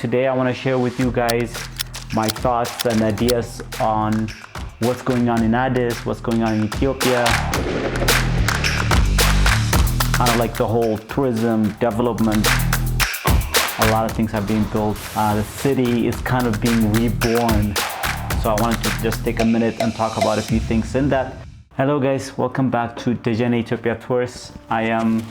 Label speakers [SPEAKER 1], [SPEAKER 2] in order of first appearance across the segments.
[SPEAKER 1] Today I want to share with you guys my thoughts and ideas on what's going on in Addis, what's going on in Ethiopia, kind of like the whole tourism development. A lot of things have been built. The city is kind of being reborn. So I wanted to just take a minute and talk about a few things in that. Hello guys, welcome back to Dejene Ethiopia Tours. I am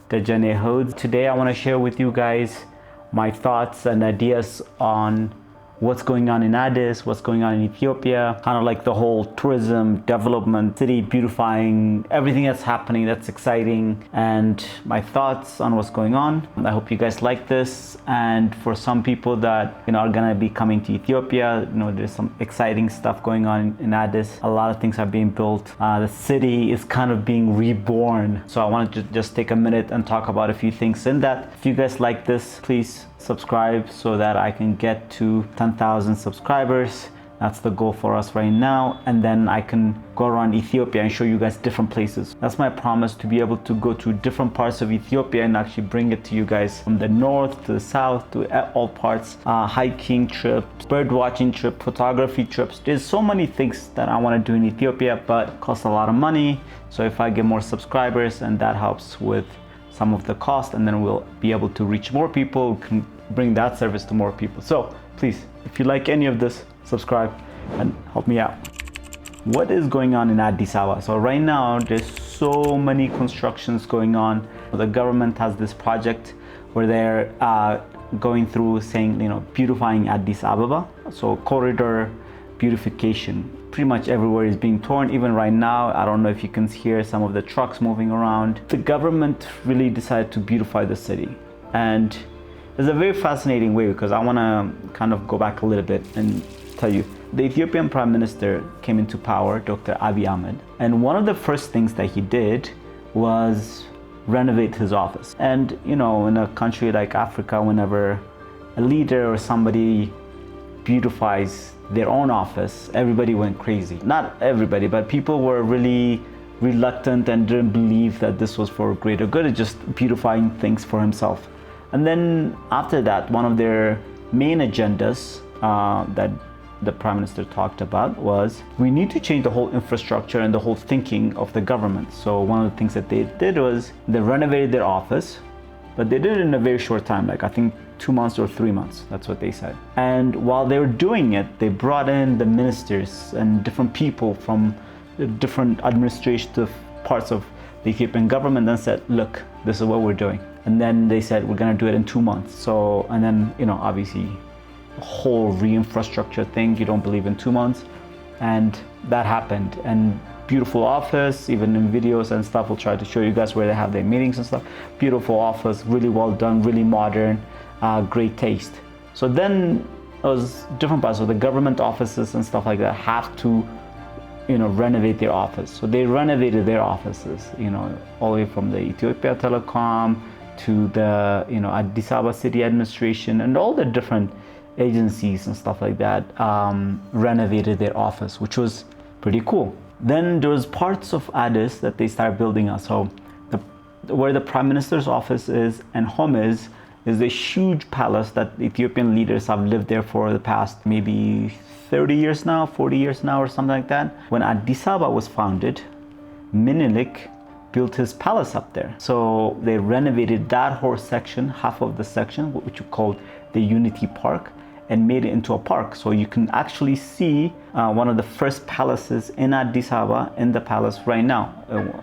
[SPEAKER 1] Dejene host. Today I want to share with you guys my thoughts and ideas on what's going on in Addis, what's going on in Ethiopia, kind of like the whole tourism development, city beautifying, everything that's happening that's exciting, and my thoughts on what's going on. I hope you guys like this. And for some people that are gonna be coming to Ethiopia, there's some exciting stuff going on in Addis. A lot of things are being built. The city is kind of being reborn. So I wanted to just take a minute and talk about a few things in that. If you guys like this, please subscribe so that I can get to 10,000 subscribers. That's the goal for us right now. And then I can go around Ethiopia and show you guys different places. That's my promise, to be able to go to different parts of Ethiopia and actually bring it to you guys from the north to the south to all parts. Hiking trips, bird watching trip, photography trips. There's so many things that I want to do in Ethiopia, but it costs a lot of money. So if I get more subscribers, and that helps with some of the cost, and then we'll be able to reach more people, can bring that service to more people. So please, if you like any of this, subscribe and help me out. What is going on in Addis Ababa? So right now there's so many constructions going on. The government has this project where they're going through saying, beautifying Addis Ababa. So corridor beautification. Pretty much everywhere is being torn. Even right now, I don't know if you can hear some of the trucks moving around. The government really decided to beautify the city. And it's a very fascinating way, because I want to kind of go back a little bit and tell you. The Ethiopian Prime Minister came into power, Dr. Abiy Ahmed. And one of the first things that he did was renovate his office. And, in a country like Africa, whenever a leader or somebody beautifies their own office, everybody went crazy. Not everybody, but people were really reluctant and didn't believe that this was for greater good. It's just beautifying things for himself. And then after that, one of their main agendas that the Prime Minister talked about was, we need to change the whole infrastructure and the whole thinking of the government. So one of the things that they did was they renovated their office, but they did it in a very short time, like I think 2 months or 3 months. That's what they said. And while they were doing it, they brought in the ministers and different people from the different administrative parts of the Ethiopian government and said, look, this is what we're doing. And then they said, we're going to do it in 2 months. So, and then, obviously, the whole re-infrastructure thing, you don't believe in 2 months. And that happened. And beautiful office, even in videos and stuff, we'll try to show you guys where they have their meetings and stuff. Beautiful office, really well done, really modern, great taste. So then it was different parts. So the government offices and stuff like that have to, renovate their office. So they renovated their offices, all the way from the Ethiopia Telecom to the, Addis Ababa City Administration and all the different agencies and stuff like that renovated their office, which was pretty cool. Then there was parts of Addis that they started building up. So where the Prime Minister's office is and home is a huge palace that Ethiopian leaders have lived there for the past maybe 30 years now, 40 years now, or something like that. When Addis Ababa was founded, Menelik built his palace up there. So they renovated that whole section, half of the section, which we called the Unity Park, and made it into a park. So you can actually see one of the first palaces in Addis Ababa in the palace right now.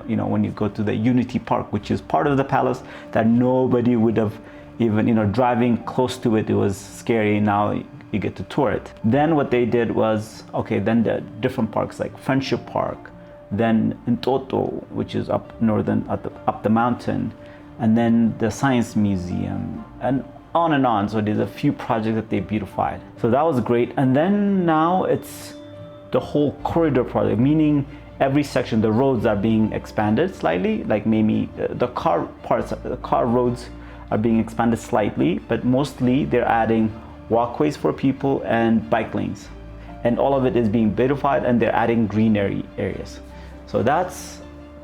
[SPEAKER 1] When you go to the Unity Park, which is part of the palace that nobody would have even, driving close to it, it was scary. Now you get to tour it. Then what they did was, then the different parks like Friendship Park, then Ntoto, which is up northern, up the mountain, and then the Science Museum, and on and on. So there's a few projects that they beautified. So that was great. And then now it's the whole corridor project, meaning every section, the roads are being expanded slightly, like maybe the car roads are being expanded slightly, but mostly they're adding walkways for people and bike lanes. And all of it is being beautified, and they're adding greenery areas. So that's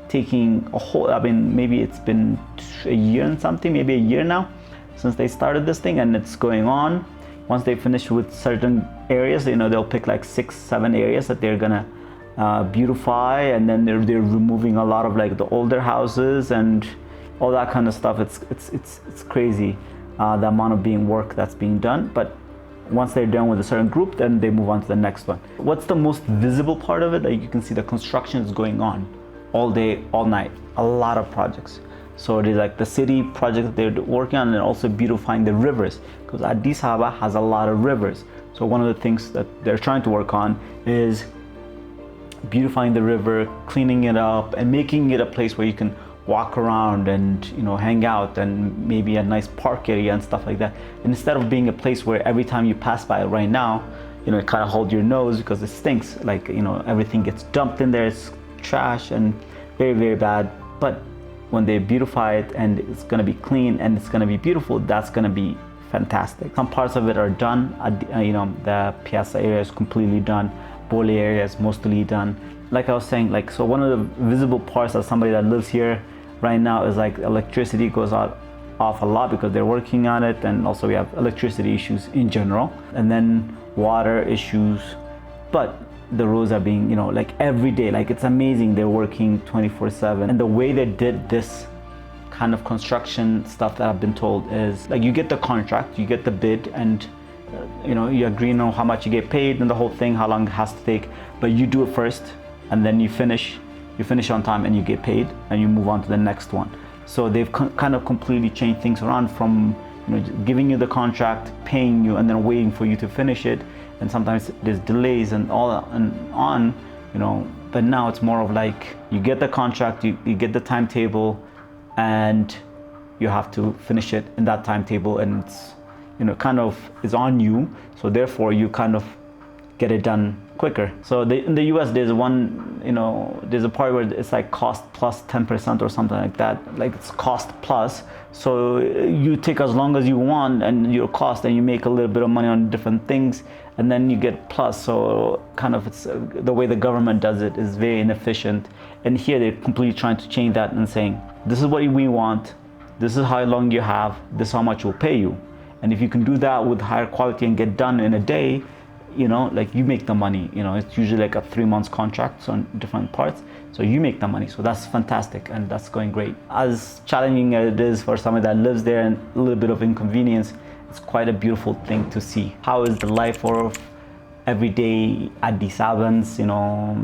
[SPEAKER 1] taking a whole, maybe it's been a year and something, maybe a year now, since they started this thing, and it's going on. once they finish with certain areas, they'll pick like 6-7 areas that they're gonna beautify, and then they're removing a lot of like the older houses and all that kind of stuff. It's crazy, the amount of work that's being done. But once they're done with a certain group, then they move on to the next one. What's the most visible part of it? Like, you can see the construction is going on all day, all night. A lot of projects. So it is like the city project that they're working on, and also beautifying the rivers, because Addis Ababa has a lot of rivers. So one of the things that they're trying to work on is beautifying the river, cleaning it up, and making it a place where you can walk around and hang out, and maybe a nice park area and stuff like that. And instead of being a place where every time you pass by it right now, it kind of hold your nose because it stinks. Like, everything gets dumped in there, it's trash and very, very bad. But when they beautify it and it's going to be clean and it's going to be beautiful, that's going to be fantastic. Some parts of it are done. The Piazza area is completely done. Bole area is mostly done. Like I was saying, so one of the visible parts of somebody that lives here right now is like electricity goes off a lot because they're working on it, and also we have electricity issues in general, and then water issues. But the roads are being, like every day, like it's amazing. They're working 24/7, and the way they did this kind of construction stuff that I've been told is like, you get the contract, you get the bid, and you agree on how much you get paid and the whole thing, how long it has to take, but you do it first, and then you finish on time and you get paid, and you move on to the next one. So they've kind of completely changed things around from giving you the contract, paying you, and then waiting for you to finish it. And sometimes there's delays and all and on, but now it's more of like, you get the contract, you get the timetable, and you have to finish it in that timetable, and it's kind of is on you. So therefore you kind of get it done quicker. So in the US, there's there's a part where it's like cost plus 10% or something like that. Like, it's cost plus. So you take as long as you want and your cost, and you make a little bit of money on different things, and then you get plus. So kind of, it's the way the government does it is very inefficient. And here they're completely trying to change that and saying, this is what we want, this is how long you have, this is how much we'll pay you. And if you can do that with higher quality and get done in a day, like, you make the money. It's usually like a 3 months contract on different parts, so you make the money. So that's fantastic, and that's going great. As challenging as it is for somebody that lives there and a little bit of inconvenience, it's quite a beautiful thing to see. How is the life of everyday Addis Ababans,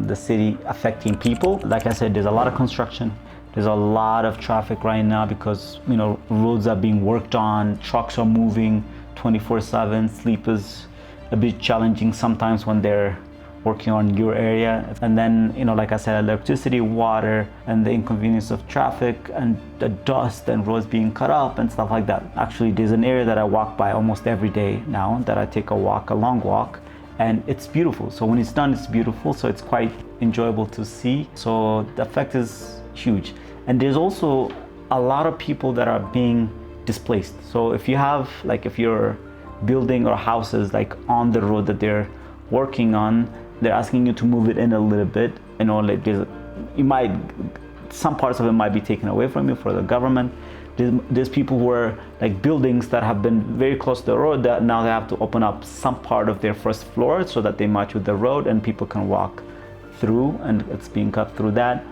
[SPEAKER 1] the city, affecting people? Like I said, there's a lot of construction. There's a lot of traffic right now because roads are being worked on, trucks are moving 24/7. Sleep is a bit challenging sometimes when they're working on your area. And then, like I said, electricity, water, and the inconvenience of traffic, and the dust, and roads being cut up and stuff like that. Actually, there's an area that I walk by almost every day now, that I take a long walk, and it's beautiful. So when it's done, it's beautiful. So it's quite enjoyable to see. So the effect is huge. And there's also a lot of people that are being displaced. So if you're building or houses like on the road that they're working on, they're asking you to move it in a little bit. Like, some parts of it might be taken away from you for the government. There's people who are like buildings that have been very close to the road, that now they have to open up some part of their first floor so that they match with the road and people can walk through, and it's being cut through that.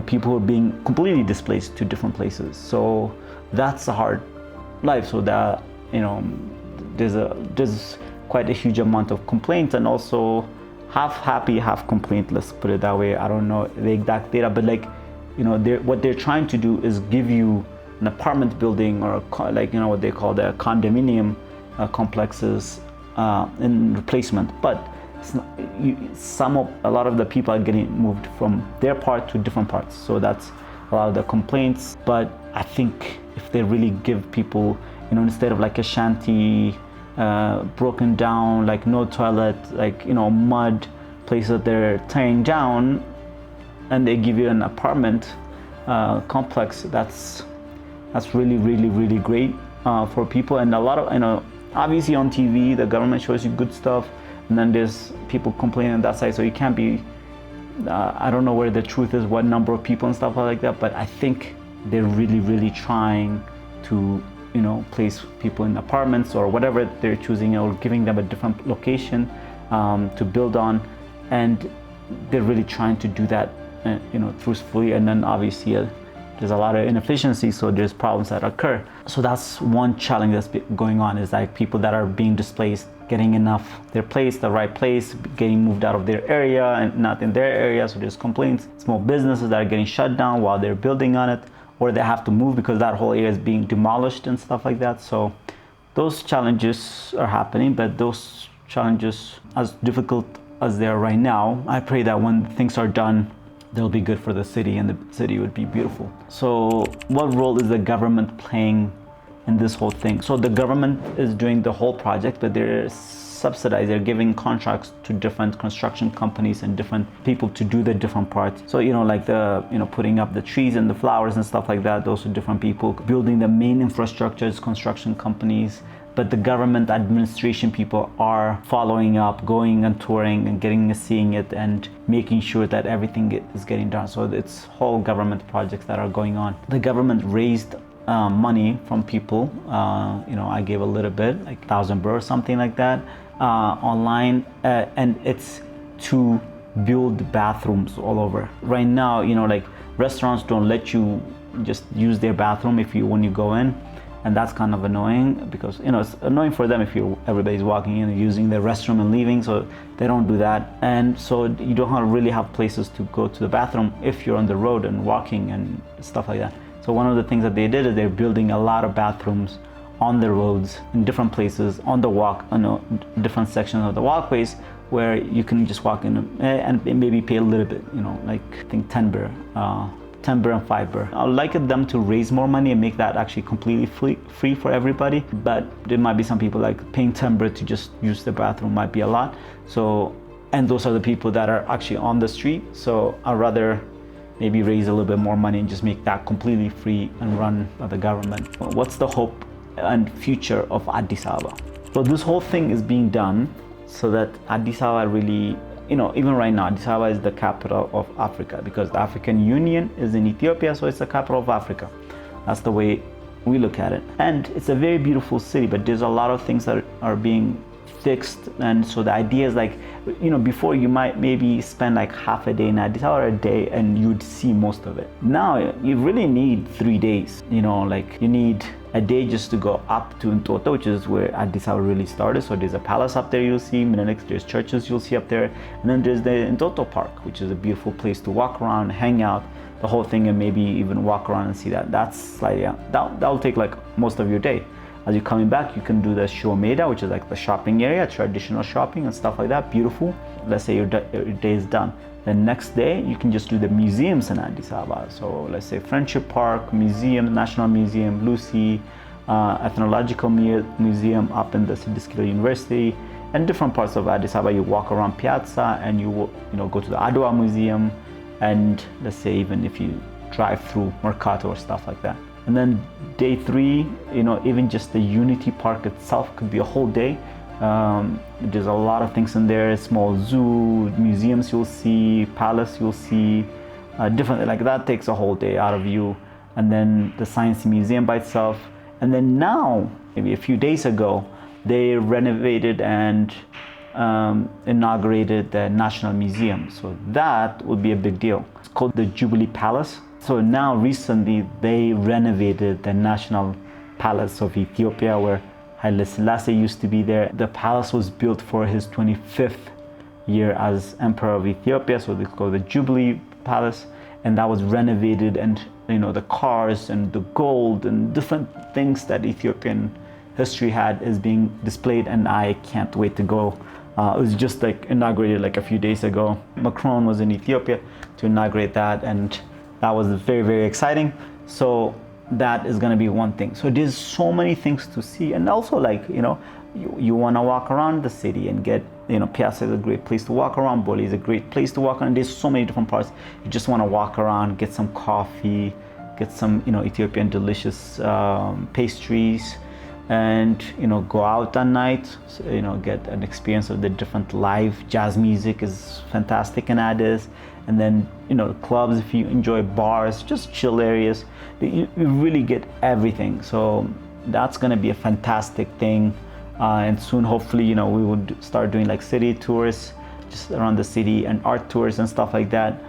[SPEAKER 1] People who are being completely displaced to different places. So that's a hard life. So that there's quite a huge amount of complaints, and also half happy, half complaint, let's put it that way. I don't know the exact data, but what they're trying to do is give you an apartment building, or what they call the condominium complexes in replacement. But a lot of the people are getting moved from their part to different parts. So that's a lot of the complaints. But I think if they really give people, instead of like a shanty, broken down, like no toilet, like mud place that they're tearing down, and they give you an apartment complex, that's really, really, really great for people. And a lot of, obviously on TV the government shows you good stuff, and then there's people complaining on that side. So you can't be, I don't know where the truth is, what number of people and stuff like that, but I think they're really, really trying to place people in apartments or whatever they're choosing, or giving them a different location to build on. And they're really trying to do that, truthfully. And then obviously there's a lot of inefficiency, so there's problems that occur. So that's one challenge that's going on, is like people that are being displaced getting their place, the right place, getting moved out of their area and not in their area. So there's complaints, small businesses that are getting shut down while they're building on it, or they have to move because that whole area is being demolished and stuff like that. So those challenges are happening, but those challenges, as difficult as they are right now, I pray that when things are done, they'll be good for the city, and the city would be beautiful. So what role is the government playing in this whole thing? So the government is doing the whole project, but they're subsidized. They're giving contracts to different construction companies and different people to do the different parts. So, like putting up the trees and the flowers and stuff like that, those are different people. Building the main infrastructures, construction companies. But the government administration people are following up, going and touring and seeing it and making sure that everything is getting done. So it's whole government projects that are going on. The government raised money from people. I gave a little bit, like 1,000 birr or something like that, online, and it's to build bathrooms all over. Right now, like restaurants don't let you just use their bathroom when you go in. And that's kind of annoying, because it's annoying for them if everybody's walking in and using the restroom and leaving, so they don't do that. And so you don't really have places to go to the bathroom if you're on the road and walking and stuff like that. So one of the things that they did is they're building a lot of bathrooms on the roads, in different places, on the walk, different sections of the walkways, where you can just walk in and maybe pay a little bit, like I think 10 birr. 10 birr and 5 birr. I would like them to raise more money and make that actually completely free for everybody, but there might be some people like paying 10 birr to just use the bathroom might be a lot. So, and those are the people that are actually on the street. So I'd rather maybe raise a little bit more money and just make that completely free and run by the government. What's the hope and future of Addis Ababa? So this whole thing is being done so that Addis Ababa really, even right now, Addis Ababa is the capital of Africa, because the African Union is in Ethiopia, so it's the capital of Africa. That's the way we look at it. And it's a very beautiful city, but there's a lot of things that are being fixed. And so the idea is like, before you might maybe spend like half a day in Addis Ababa, or a day, and you'd see most of it. Now you really need 3 days, like you need a day just to go up to Entoto, which is where Addis Ababa really started. So there's a palace up there you'll see, there's churches you'll see up there, and then there's the Entoto Park, which is a beautiful place to walk around, hang out, the whole thing, and maybe even walk around and see that. That's slightly, that'll take like most of your day. As you're coming back, you can do the Shomeda, which is like the shopping area, traditional shopping and stuff like that, beautiful. Let's say your day is done. The next day, you can just do the museums in Addis Ababa. So let's say Friendship Park, Museum, National Museum, Lucy, Ethnological Museum up in the Sidiskilo University, and different parts of Addis Ababa. You walk around Piazza, and you go to the Adwa Museum, and let's say even if you drive through Mercato or stuff like that. And then day 3, even just the Unity Park itself could be a whole day. There's a lot of things in there, small zoo, museums you'll see, palace you'll see, different, like that takes a whole day out of you. And then the Science Museum by itself. And then now, maybe a few days ago, they renovated and inaugurated the National Museum. So that would be a big deal. It's called the Jubilee Palace. So now recently they renovated the National Palace of Ethiopia, where Haile Selassie used to be there. The palace was built for his 25th year as Emperor of Ethiopia, so they call it the Jubilee Palace, and that was renovated, and the cars and the gold and different things that Ethiopian history had is being displayed, and I can't wait to go. It was just like inaugurated like a few days ago. Macron was in Ethiopia to inaugurate that, and that was very, very exciting. So that is going to be one thing. So there's so many things to see, and also like you want to walk around the city and get Piazza is a great place to walk around, Boli is a great place to walk around. There's so many different parts. You just want to walk around, get some coffee, get some Ethiopian delicious pastries, and go out at night, so, get an experience of the different live jazz music is fantastic in Addis. And then clubs, if you enjoy bars, just chill areas, you really get everything. So that's going to be a fantastic thing. And soon, hopefully, we would start doing like city tours just around the city and art tours and stuff like that.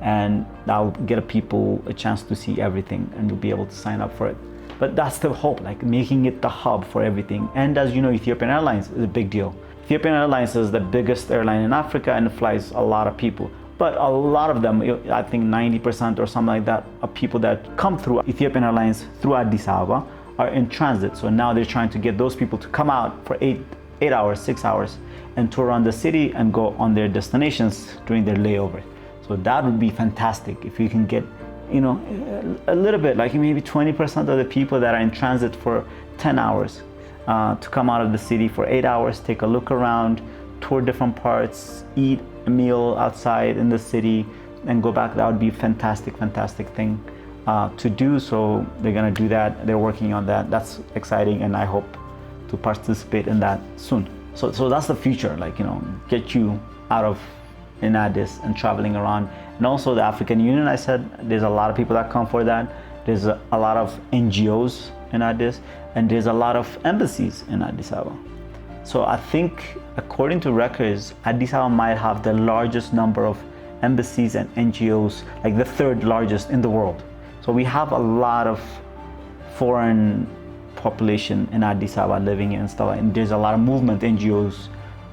[SPEAKER 1] And that'll get people a chance to see everything, and you'll be able to sign up for it. But that's the hope, like making it the hub for everything. And as you know, Ethiopian Airlines is a big deal. Ethiopian Airlines is the biggest airline in Africa and flies a lot of people. But a lot of them, I think 90% or something like that, of people that come through Ethiopian Airlines through Addis Ababa are in transit. So now they're trying to get those people to come out for 8 hours, 6 hours, and tour around the city and go on their destinations during their layover. So that would be fantastic if you can get, a little bit, like maybe 20% of the people that are in transit for 10 hours to come out of the city for 8 hours, take a look around, tour different parts, eat a meal outside in the city, and go back. That would be a fantastic thing to do. So they're gonna do that. They're working on that. That's exciting, and I hope to participate in that soon. So that's the future, like, get you out of in Addis and traveling around. And also the African Union, I said, there's a lot of people that come for that. There's a lot of NGOs in Addis, and there's a lot of embassies in Addis Ababa. So I think, according to records, Addis Ababa might have the largest number of embassies and NGOs, like the third largest in the world. So we have a lot of foreign population in Addis Ababa living and stuff, and there's a lot of movement, NGOs,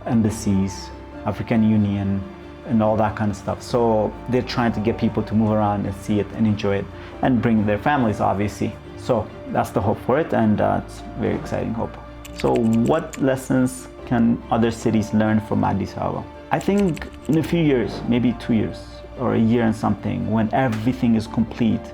[SPEAKER 1] embassies, African Union, and all that kind of stuff. So they're trying to get people to move around and see it and enjoy it and bring their families, obviously. So that's the hope for it, and it's very exciting hope. So what lessons can other cities learn from Addis Ababa? I think in a few years, maybe 2 years or a year and something, when everything is complete,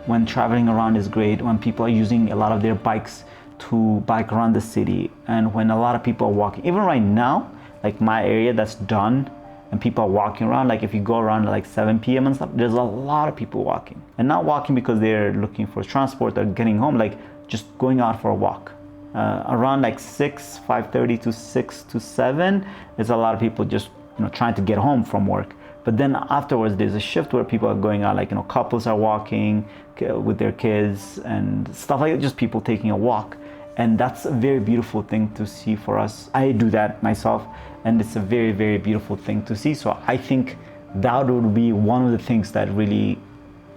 [SPEAKER 1] when traveling around is great, when people are using a lot of their bikes to bike around the city, and when a lot of people are walking. Even right now, like my area that's done, and people are walking around, like if you go around at like 7 p.m. and stuff, there's a lot of people walking. And not walking because they're looking for transport or getting home, like just going out for a walk. Around like 5:30 to 6 to 7, there's a lot of people just trying to get home from work. But then afterwards, there's a shift where people are going out, like couples are walking with their kids and stuff like that, just people taking a walk. And that's a very beautiful thing to see for us. I do that myself, and it's a very, very beautiful thing to see. So I think that would be one of the things that really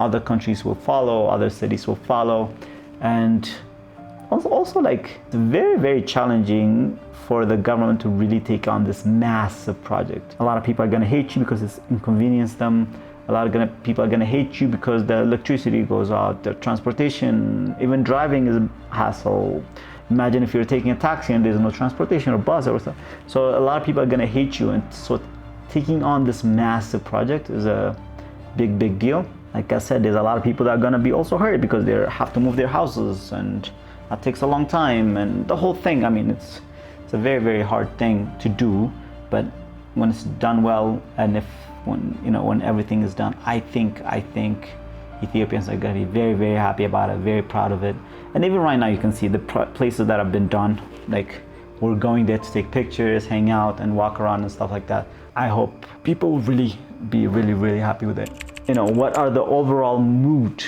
[SPEAKER 1] other countries will follow, other cities will follow. And also like it's very, very challenging for the government to really take on this massive project. A lot of people are gonna hate you because it's inconvenienced them. A lot of people are gonna hate you because the electricity goes out, the transportation, even driving is a hassle. Imagine if you're taking a taxi and there's no transportation or bus or something. So a lot of people are gonna hate you, and so taking on this massive project is a big, big deal. Like I said, there's a lot of people that are gonna be also hurt because they have to move their houses, and that takes a long time, and the whole thing. I mean, it's a very, very hard thing to do, but when it's done well, and when everything is done, I think Ethiopians are going to be very, very happy about it, very proud of it. And even right now, you can see the places that have been done. Like, we're going there to take pictures, hang out, and walk around and stuff like that. I hope people will really be really, really happy with it. What are the overall mood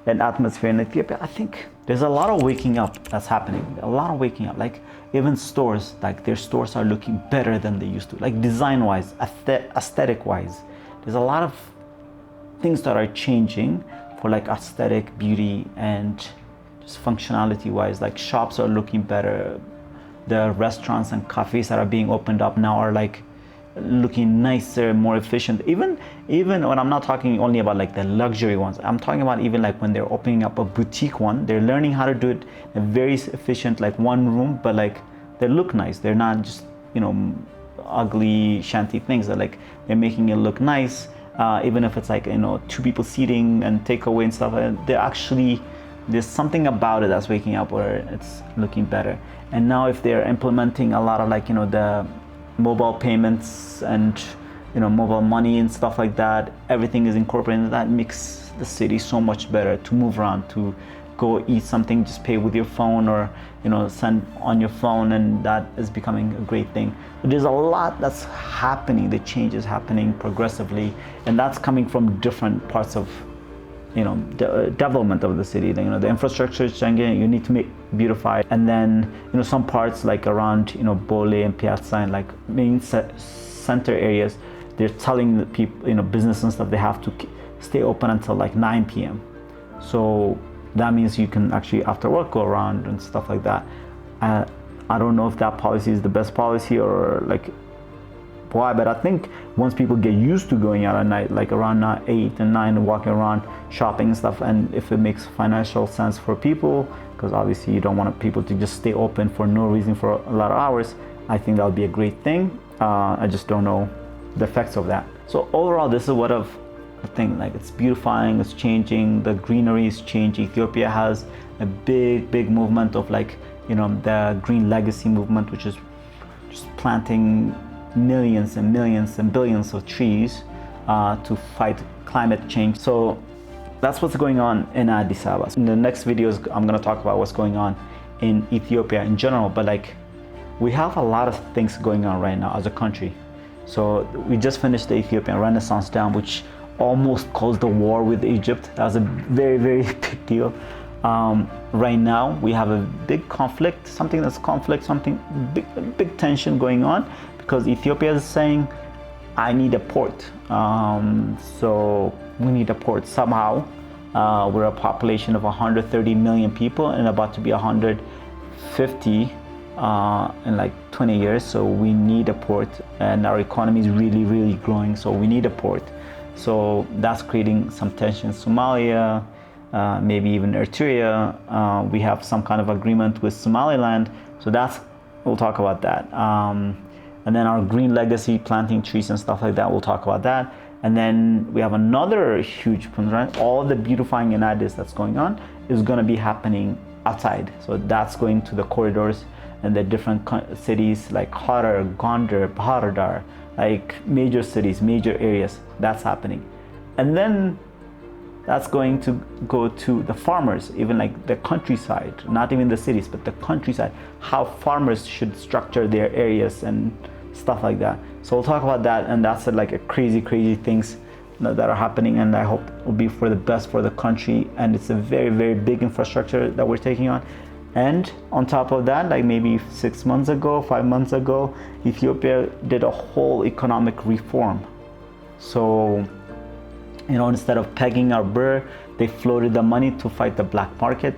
[SPEAKER 1] and atmosphere in Ethiopia? I think there's a lot of waking up that's happening. A lot of waking up. Like, even stores, like their stores are looking better than they used to. Like, design-wise, aesthetic-wise, there's a lot of things that are changing for like aesthetic, beauty, and just functionality-wise. Like, shops are looking better. The restaurants and cafes that are being opened up now are like looking nicer, more efficient. Even when I'm not talking only about like the luxury ones, I'm talking about even like when they're opening up a boutique one, they're learning how to do it in a very efficient, like one room, but like they look nice. They're not just ugly shanty things. They're making it look nice. Even if it's like 2 people seating and takeaway and stuff, there's something about it that's waking up where it's looking better. And now if they're implementing a lot of like the mobile payments and mobile money and stuff like that, everything is incorporated. That makes the city so much better to move around, to go eat something, just pay with your phone, or send on your phone, and that is becoming a great thing. But there's a lot that's happening. The change is happening progressively, and that's coming from different parts of development of the city. The infrastructure is changing. You need to make beautify, and then some parts like around Bole and Piazza and like main center areas, they're telling the people, business and stuff, they have to stay open until like 9 p.m. So that means you can actually after work go around and stuff like that. I don't know if that policy is the best policy or like why, but I think once people get used to going out at night, like around 8 and 9 and walking around shopping and stuff, and if it makes financial sense for people, because obviously you don't want people to just stay open for no reason for a lot of hours, I think that would be a great thing. I just don't know the effects of that. So overall, this is what I've think, like it's beautifying, it's changing, the greenery is changing. Ethiopia has a big movement of like the green legacy movement, which is just planting millions and millions and billions of trees to fight climate change. So that's what's going on in Addis Ababa. In the next videos, I'm going to talk about what's going on in Ethiopia in general, but like we have a lot of things going on right now as a country. So we just finished the Ethiopian Renaissance Dam, which almost caused a war with Egypt. That was a very big deal. Right now we have a big conflict, something big tension going on, because Ethiopia is saying, I need a port. So we need a port somehow. We're a population of 130 million people and about to be 150 in like 20 years. So we need a port, and our economy is really growing. So we need a port. So that's creating some tension. Somalia, maybe even Eritrea. We have some kind of agreement with Somaliland. So we'll talk about that. And then our green legacy, planting trees and stuff like that, we'll talk about that. And then we have another huge point, right? All the beautifying in Addis that's going on is going to be happening outside. So that's going to the corridors and the different cities like Harar, Gondar, Bahardar, like major cities, major areas. That's happening. And then that's going to go to the farmers, even like the countryside, not even the cities, but the countryside, how farmers should structure their areas and stuff like that. So we'll talk about that, and that's like a crazy things that are happening, and I hope it will be for the best for the country. And it's a very big infrastructure that we're taking on. And on top of that, like maybe 5 months ago, Ethiopia did a whole economic reform. So instead of pegging our birr, they floated the money to fight the black market,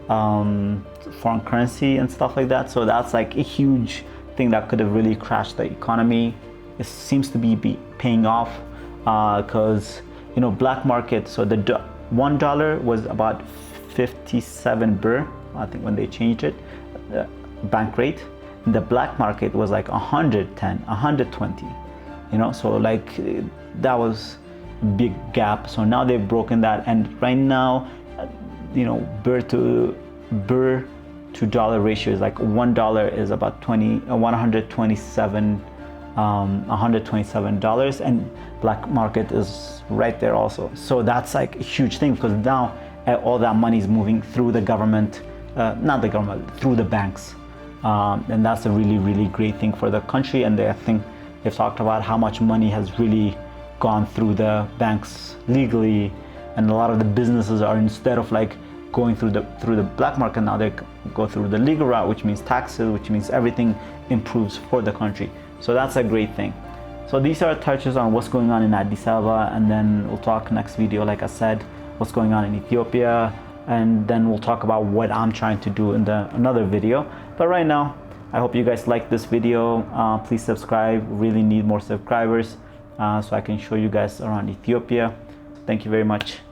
[SPEAKER 1] foreign currency and stuff like that. So that's like a huge thing that could have really crashed the economy. It seems to be paying off because black market. So the $1 was about 57 birr, I think, when they changed it, the bank rate. And the black market was like 110, 120. So like that was big gap. So now they've broken that, and right now birr to dollar ratio is like $1 is about $127, and black market is right there also. So that's like a huge thing, because now all that money is moving through the government, not the government, through the banks, and that's a really great thing for the country. And I think they've talked about how much money has really gone through the banks legally, and a lot of the businesses are, instead of like going through the black market, now they go through the legal route, which means taxes, which means everything improves for the country. So that's a great thing. So these are touches on what's going on in Addis Ababa, and then we'll talk next video, like I said, what's going on in Ethiopia, and then we'll talk about what I'm trying to do in another video. But right now, I hope you guys like this video. Please subscribe. Really need more subscribers so I can show you guys around Ethiopia. Thank you very much.